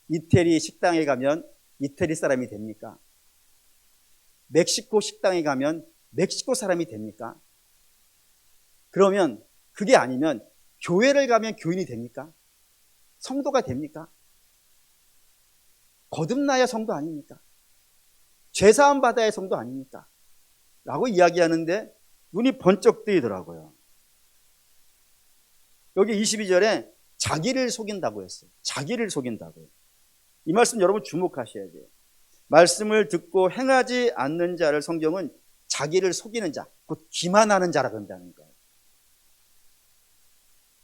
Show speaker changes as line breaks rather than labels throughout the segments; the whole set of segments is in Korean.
이태리 식당에 가면 이태리 사람이 됩니까? 멕시코 식당에 가면 멕시코 사람이 됩니까? 그러면 그게 아니면 교회를 가면 교인이 됩니까? 성도가 됩니까? 거듭나야 성도 아닙니까? 죄사함 받아야 성도 아닙니까? 라고 이야기하는데 눈이 번쩍 뜨이더라고요. 여기 22절에 자기를 속인다고 했어요. 자기를 속인다고요. 이 말씀 여러분 주목하셔야 돼요. 말씀을 듣고 행하지 않는 자를 성경은 자기를 속이는 자, 곧 기만하는 자라 그런다는 거예요.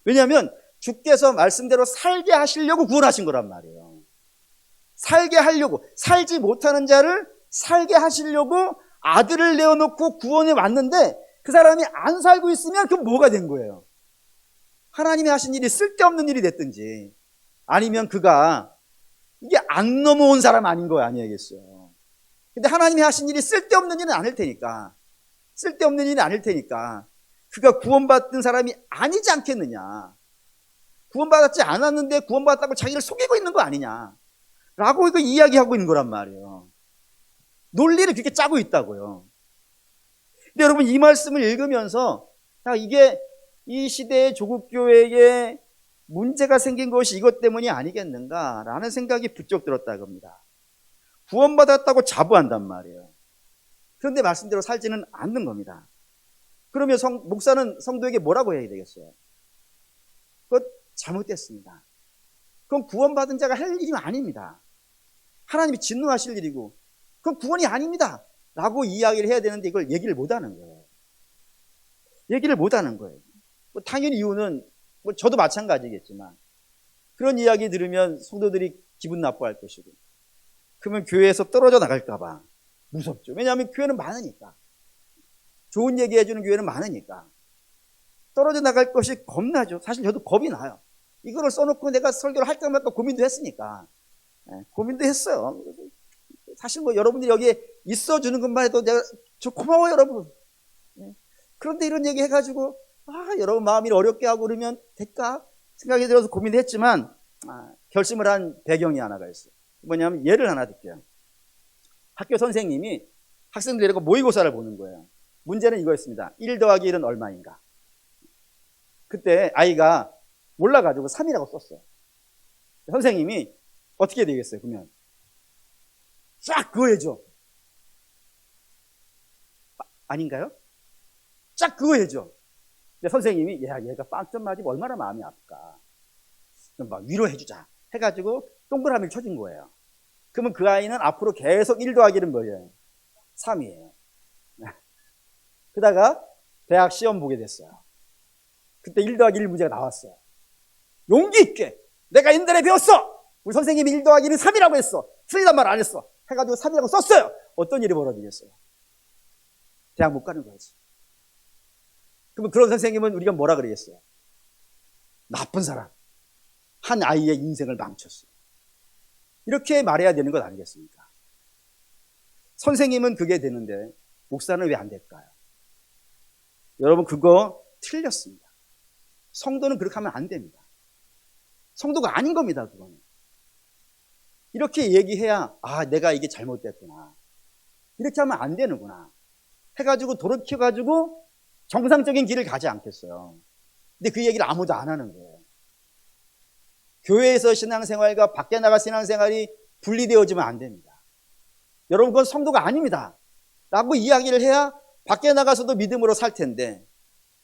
왜냐하면 주께서 말씀대로 살게 하시려고 구원하신 거란 말이에요. 살게 하려고, 살지 못하는 자를 살게 하시려고 아들을 내어놓고 구원에 왔는데 그 사람이 안 살고 있으면 그럼 뭐가 된 거예요? 하나님이 하신 일이 쓸데없는 일이 됐든지 아니면 그가 이게 안 넘어온 사람 아닌 거 아니겠어요? 근데 하나님이 하신 일이 쓸데없는 일은 아닐 테니까, 쓸데없는 일이 아닐 테니까 그가 구원받은 사람이 아니지 않겠느냐. 구원받았지 않았는데 구원받았다고 자기를 속이고 있는 거 아니냐 라고 이거 이야기하고 있는 거란 말이에요. 논리를 그렇게 짜고 있다고요. 근데 여러분 이 말씀을 읽으면서 이게 이 시대의 조국교회에 문제가 생긴 것이 이것 때문이 아니겠는가라는 생각이 부쩍 들었다 겁니다. 구원받았다고 자부한단 말이에요. 그런데 말씀대로 살지는 않는 겁니다. 그러면 목사는 성도에게 뭐라고 해야 되겠어요? 그것 잘못됐습니다. 그건 구원받은 자가 할 일이 아닙니다. 하나님이 진노하실 일이고 그건 구원이 아닙니다 라고 이야기를 해야 되는데 이걸 얘기를 못하는 거예요. 얘기를 못하는 거예요. 당연히 이유는 저도 마찬가지겠지만 그런 이야기 들으면 성도들이 기분 나빠할 것이고 그러면 교회에서 떨어져 나갈까 봐 무섭죠. 왜냐하면 교회는 많으니까, 좋은 얘기 해주는 교회는 많으니까 떨어져 나갈 것이 겁나죠. 사실 저도 겁이 나요. 이거를 써놓고 내가 설교를 할까 말까 고민도 했으니까. 고민도 했어요. 사실 여러분들이 여기에 있어주는 것만 해도 내가 저 고마워요 여러분. 그런데 이런 얘기 해가지고 여러분 마음이 어렵게 하고 그러면 될까 생각이 들어서 고민도 했지만 결심을 한 배경이 하나가 있어요. 뭐냐면 예를 하나 드릴게요. 학교 선생님이 학생들 데리고 모의고사를 보는 거예요. 문제는 이거였습니다. 1 더하기 1은 얼마인가? 그때 아이가 몰라가지고 3이라고 썼어요. 선생님이 어떻게 되겠어요? 그러면 쫙 그어야죠. 아닌가요? 쫙 그어야죠. 근데 선생님이 얘가 빵점 맞으면 얼마나 마음이 아플까. 그럼 막 위로해주자 해가지고 동그라미를 쳐준 거예요. 그러면 그 아이는 앞으로 계속 1 더하기 1은 뭐예요? 3이에요. 그러다가 대학 시험 보게 됐어요. 그때 1 더하기 1 문제가 나왔어요. 용기 있게 내가 옛날에 배웠어. 우리 선생님이 1 더하기 1은 3이라고 했어. 틀리단 말 안 했어. 해가지고 3이라고 썼어요. 어떤 일이 벌어지겠어요? 대학 못 가는 거지. 그러면 그런 선생님은 우리가 뭐라 그러겠어요? 나쁜 사람. 한 아이의 인생을 망쳤어. 이렇게 말해야 되는 것 아니겠습니까? 선생님은 그게 되는데 목사는 왜 안 될까요? 여러분 그거 틀렸습니다. 성도는 그렇게 하면 안 됩니다. 성도가 아닌 겁니다. 그거는. 이렇게 얘기해야 내가 이게 잘못됐구나. 이렇게 하면 안 되는구나 해가지고 돌이켜가지고 정상적인 길을 가지 않겠어요. 근데 그 얘기를 아무도 안 하는 거예요. 교회에서 신앙생활과 밖에 나가 신앙생활이 분리되어지면 안 됩니다. 여러분 그건 성도가 아닙니다 라고 이야기를 해야 밖에 나가서도 믿음으로 살 텐데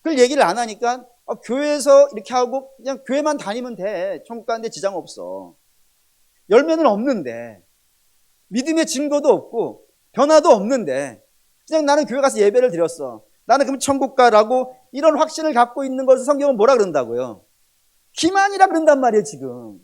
그걸 얘기를 안 하니까 교회에서 이렇게 하고 그냥 교회만 다니면 돼. 천국 가는데 지장 없어. 열매는 없는데 믿음의 증거도 없고 변화도 없는데 그냥 나는 교회 가서 예배를 드렸어. 나는 그럼 천국 가라고 이런 확신을 갖고 있는 것을 성경은 뭐라 그런다고요? 기만이라 그런단 말이에요 지금.